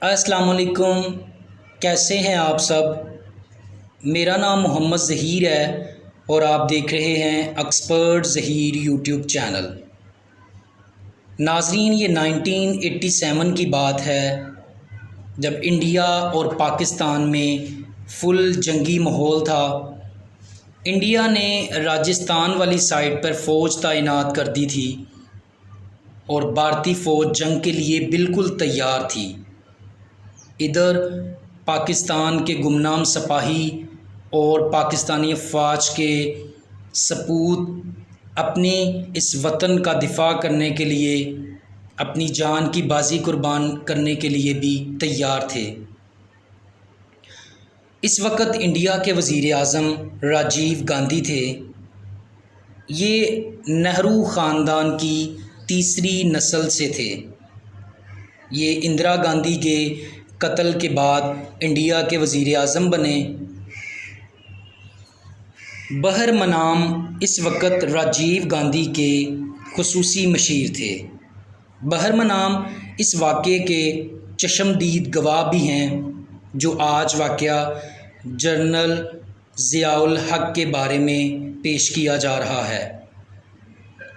अस्सलाम वालेकुम। कैसे हैं आप सब। मेरा नाम मोहम्मद ज़हीर है और आप देख रहे हैं एक्सपर्ट ज़हीर यूट्यूब चैनल। नाज़रीन, ये 1987 की बात है जब इंडिया और पाकिस्तान में फुल जंगी माहौल था। इंडिया ने राजस्थान वाली साइड पर फ़ौज तैनात कर दी थी और भारतीय फ़ौज जंग के लिए बिल्कुल तैयार थी। इधर पाकिस्तान के गुमनाम सिपाही और पाकिस्तानी अफवाज के सपूत अपने इस वतन का दिफा करने के लिए अपनी जान की बाजी कुर्बान करने के लिए भी तैयार थे। इस वक्त इंडिया के वज़ीर आज़म राजीव गांधी थे। ये नेहरू ख़ानदान की तीसरी नस्ल से थे। ये इंदिरा गांधी के कत्ल के बाद इंडिया के वज़ीर आज़म बने। बहरमनाम इस वक्त राजीव गांधी के खुसूसी मशीर थे। बहरमनाम इस वाक़े के चश्मदीद गवाह भी हैं जो आज वाक़या जनरल ज़ियाउल हक़ के बारे में पेश किया जा रहा है।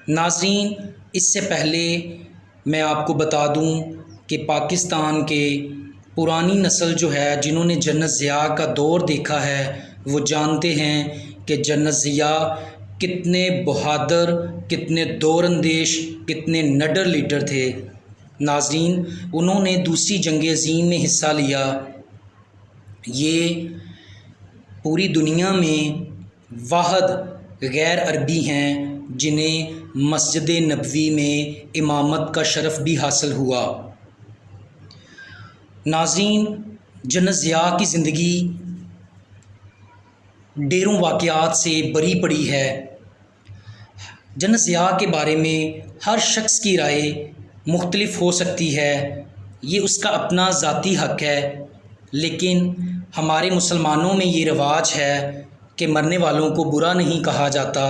नाज़रीन, इससे पहले मैं आपको बता दूं कि पाकिस्तान के पुरानी नस्ल जो है, जिन्होंने जनरल ज़िया का दौर देखा है, वो जानते हैं कि जनरल ज़िया कितने बहादुर, कितने दौरंदेश, कितने निडर लीडर थे। नाज़रीन, उन्होंने दूसरी जंग अज़ीम में हिस्सा लिया। ये पूरी दुनिया में वाहद गैर अरबी हैं जिन्हें मस्जिद नबवी में इमामत का शरफ़ भी हासिल हुआ। नाज़रीन, जनरल ज़िया की ज़िंदगी ढेरों वाक़यात से भरी पड़ी है। जनरल ज़िया के बारे में हर शख्स की राय मुख्तलिफ हो सकती है, ये उसका अपना ज़ाती हक़ है। लेकिन हमारे मुसलमानों में ये रिवाज है कि मरने वालों को बुरा नहीं कहा जाता।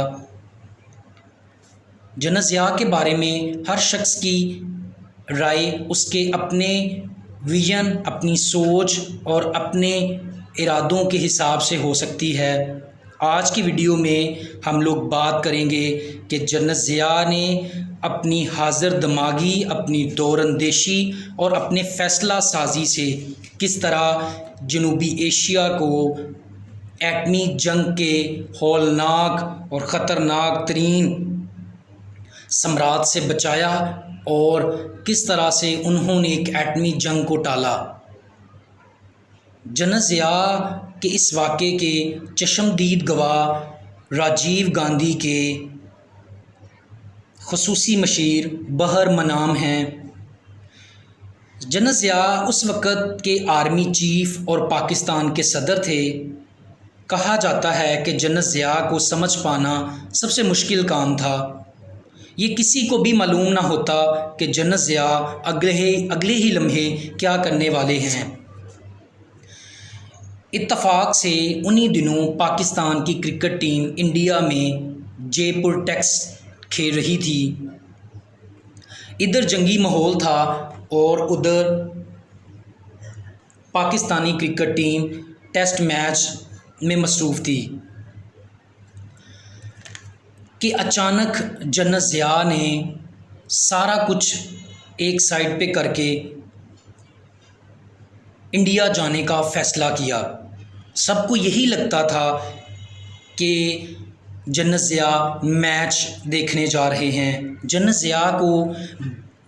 जनरल ज़िया के बारे में हर शख्स की राय उसके अपने विजन, अपनी सोच और अपने इरादों के हिसाब से हो सकती है। आज की वीडियो में हम लोग बात करेंगे कि जनरल ज़िया ने अपनी हाज़िर दिमागी, अपनी दौरंदेशी और अपने फ़ैसला साजी से किस तरह जनूबी एशिया को एटमी जंग के हौलनाक और ख़तरनाक तरीन सम्राट से बचाया और किस तरह से उन्होंने एक एटमी जंग को टाला। जनरल ज़िया के इस वाक़े के चश्मदीद गवाह राजीव गांधी के खुसूसी मशीर बहरमनाम हैं। जनरल ज़िया उस वक़्त के आर्मी चीफ़ और पाकिस्तान के सदर थे। कहा जाता है कि जनरल ज़िया को समझ पाना सबसे मुश्किल काम था। ये किसी को भी मालूम ना होता कि जनरल ज़िया अगले ही लम्हे क्या करने वाले हैं। इत्तफ़ाक से उन्हीं दिनों पाकिस्तान की क्रिकेट टीम इंडिया में जयपुर टेस्ट खेल रही थी। इधर जंगी माहौल था और उधर Pakistani cricket team test match में मसरूफ़ थी कि अचानक जनरल ज़िया ने सारा कुछ एक साइड पे करके इंडिया जाने का फ़ैसला किया। सबको यही लगता था कि जनरल ज़िया मैच देखने जा रहे हैं। जनरल ज़िया को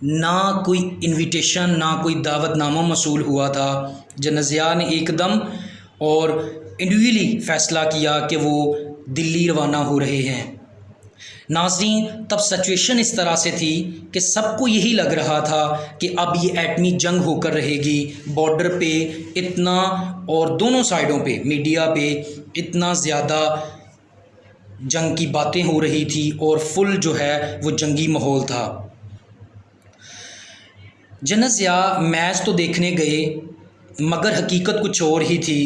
ना कोई इनविटेशन, ना कोई दावतनामा मौसूल हुआ था। जनरल ज़िया ने एकदम और इंडिविजुअली फ़ैसला किया कि वो दिल्ली रवाना हो रहे हैं। नाज़रीन, तब सिचुएशन इस तरह से थी कि सबको यही लग रहा था कि अब ये एटमी जंग होकर रहेगी। बॉर्डर पे इतना और दोनों साइडों पे मीडिया पे इतना ज़्यादा जंग की बातें हो रही थी और फुल जो है वो जंगी माहौल था। जनरल ज़िया मैच तो देखने गए मगर हकीकत कुछ और ही थी,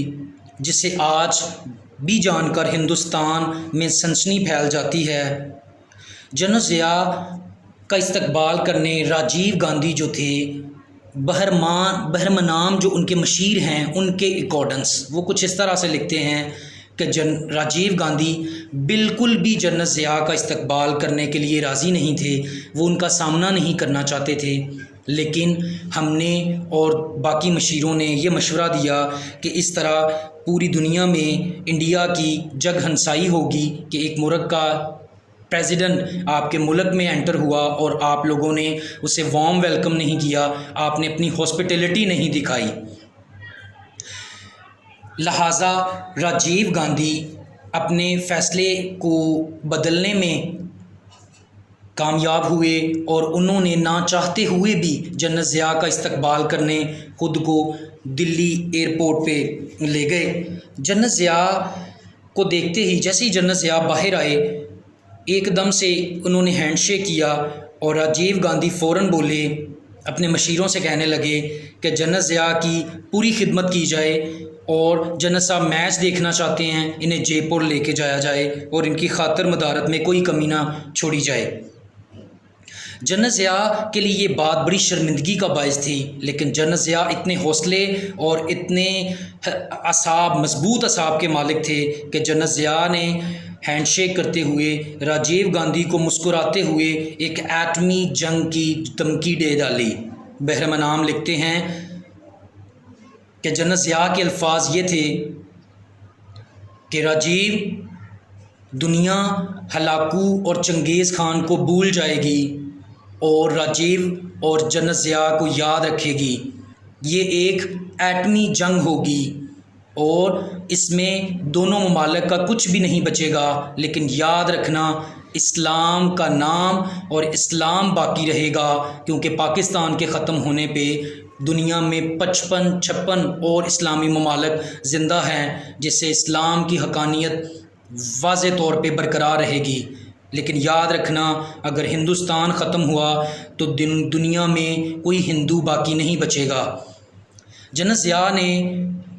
जिसे आज भी जानकर हिंदुस्तान में सनसनी फैल जाती है। जनरल ज़िया का इस्तकबाल करने राजीव गांधी जो थे बहरमनाम जो उनके मशीर हैं उनके अकॉर्डेंस वो कुछ इस तरह से लिखते हैं कि राजीव गांधी बिल्कुल भी जनरल ज़िया का इस्तकबाल करने के लिए राज़ी नहीं थे, वो उनका सामना नहीं करना चाहते थे। लेकिन हमने और बाकी मशीरों ने ये मशवरा दिया कि इस तरह पूरी दुनिया में इंडिया की जग हंसाई होगी कि एक मुल्क का प्रेसिडेंट आपके मुल्क में एंटर हुआ और आप लोगों ने उसे वार्म वेलकम नहीं किया, आपने अपनी हॉस्पिटैलिटी नहीं दिखाई। लिहाजा राजीव गांधी अपने फ़ैसले को बदलने में कामयाब हुए और उन्होंने ना चाहते हुए भी जनरल ज़िया का इस्तकबाल करने खुद को दिल्ली एयरपोर्ट पे ले गए। जनरल ज़िया को देखते ही जैसे ही जनरल ज़िया बाहर आए एकदम से उन्होंने हैंडशेक किया और राजीव गांधी फ़ौरन बोले, अपने मशीरों से कहने लगे कि जनरल ज़िया की पूरी खिदमत की जाए और जनरल साहब मैच देखना चाहते हैं, इन्हें जयपुर लेके जाया जाए और इनकी खातर मदारत में कोई कमी ना छोड़ी जाए। जनरल ज़िया के लिए ये बात बड़ी शर्मिंदगी का बायस थी, लेकिन जनरल ज़िया इतने हौसले और इतने मजबूत असाब के मालिक थे कि जनरल ज़िया ने हैंडशेक करते हुए राजीव गांधी को मुस्कुराते हुए एक एटमी जंग की धमकी दे डाली। बहरमनाम लिखते हैं कि जनरल ज़िया के अल्फाज ये थे कि राजीव, दुनिया हलाकू और चंगेज़ खान को भूल जाएगी और राजीव और जनरल ज़िया को याद रखेगी। ये एक एटमी जंग होगी और इसमें दोनों ममालिक का कुछ भी नहीं बचेगा, लेकिन याद रखना इस्लाम का नाम और इस्लाम बाकी रहेगा, क्योंकि पाकिस्तान के ख़त्म होने पे दुनिया में 55-56 और इस्लामी ममालिक ज़िंदा हैं, जिससे इस्लाम की हकानियत वाज़े तौर पे बरकरार रहेगी। लेकिन याद रखना, अगर हिंदुस्तान ख़त्म हुआ तो दुनिया में कोई हिंदू बाकी नहीं बचेगा। जनरल ज़िया ने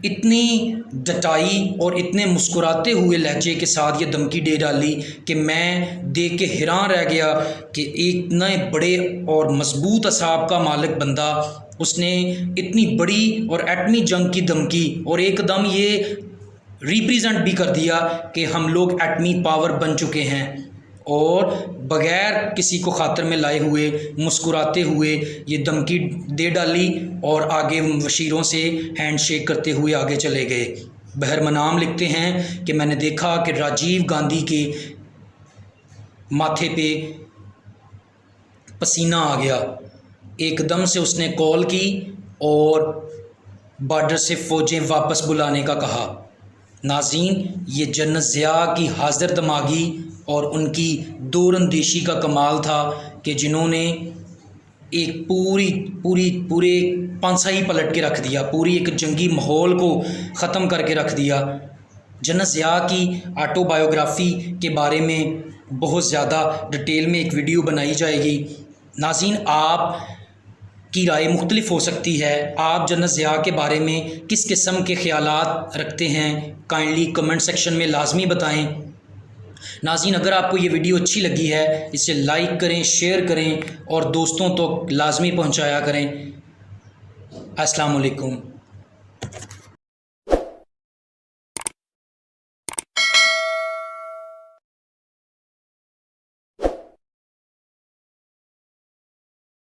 इतनी डटाई और इतने मुस्कुराते हुए लहजे के साथ ये धमकी दे डाली कि मैं देख के हैरान रह गया कि एक नए बड़े और मजबूत असाब का मालिक बंदा, उसने इतनी बड़ी और एटमी जंग की धमकी और एकदम ये रिप्रेजेंट भी कर दिया कि हम लोग एटमी पावर बन चुके हैं, और बग़ैर किसी को खातर में लाए हुए मुस्कुराते हुए ये धमकी दे डाली और आगे वशीरों से हैंडशेक करते हुए आगे चले गए। बहरमनाम लिखते हैं कि मैंने देखा कि राजीव गांधी के माथे पे पसीना आ गया। एकदम से उसने कॉल की और बॉर्डर से फ़ौजें वापस बुलाने का कहा। नाज़रीन, ये जनरल ज़िया की हाजिर दिमागी और उनकी दूरअंदेशी का कमाल था कि जिन्होंने एक पूरे पांसा ही पलट के रख दिया, पूरी एक जंगी माहौल को ख़त्म करके रख दिया। जनरल ज़िया की ऑटोबायोग्राफ़ी के बारे में बहुत ज़्यादा डिटेल में एक वीडियो बनाई जाएगी। नाज़रीन, आप की राय मुख्तलिफ हो सकती है। आप जनरल ज़िया के बारे में किस किस्म के ख़यालात रखते हैं, काइंडली कमेंट सेक्शन में लाजमी बताएं। नाज़रीन, अगर आपको ये वीडियो अच्छी लगी है, इसे लाइक करें, शेयर करें और दोस्तों तक लाजमी पहुंचाया करें। अस्सलाम वालेकुम।